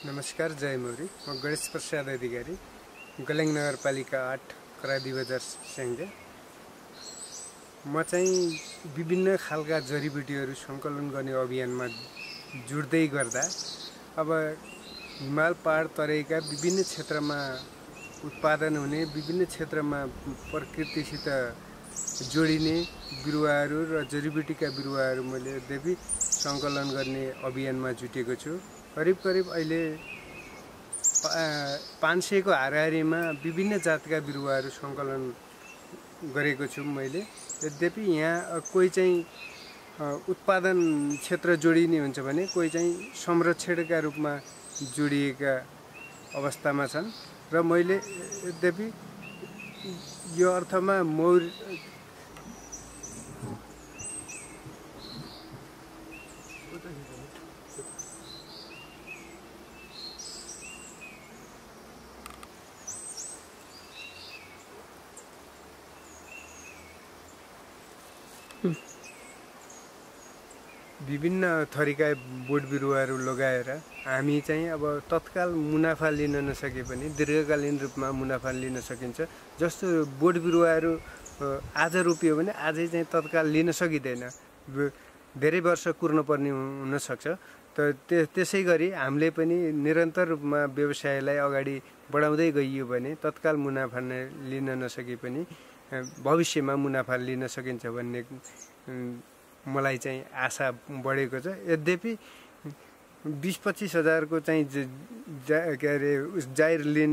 नमस्कार, जय मौरी। म गणेश प्रसाद अधिकारी, गलेङ नगरपालिका 8 करादी बजार स्याङ्जा। म चाहिँ विभिन्न खालका जडीबुटीहरू सङ्कलन गर्ने अभियानमा जुट्दै गर्दा अब हिमाल पहाड तराईका विभिन्न क्षेत्रमा उत्पादन हुने, विभिन्न क्षेत्रमा प्रकृतिसित जोडिने बिरुवाहरू र जडीबुटीका बिरुवाहरू मैले यद्यपि सङ्कलन गर्ने अभियानमा जुटेको छु। करिब अहिले 500 को हाराहारीमा विभिन्न जातका बिरुवाहरू सङ्कलन गरेको छु मैले। यद्यपि यहाँ कोही चाहिँ उत्पादन क्षेत्र जोडिने हुन्छ भने कोही चाहिँ संरक्षणका रूपमा जोडिएका अवस्थामा छन् र मैले यद्यपि यो अर्थमा मौर विभिन्न थरीका बोट बिरुवाहरू लगाएर हामी चाहिँ अब तत्काल मुनाफा लिन नसके पनि दीर्घकालीन रूपमा मुनाफा लिन सकिन्छ। जस्तो बोट बिरुवाहरू आज रोपियो भने आजै चाहिँ तत्काल लिन सकिँदैन, धेरै वर्ष कुर्न पर्ने हुन सक्छ। त्यसै गरी हामीले पनि निरन्तर रूपमा व्यवसायलाई अगाडि बढाउँदै गइयो भने तत्काल मुनाफा लिन नसके पनि भविष्यमा मुनाफा लिन सकिन्छ भन्ने मलाई चाहिँ आशा बढेको छ। यद्यपि 20-25 हजारको चाहिँ के अरे जाहिर लिन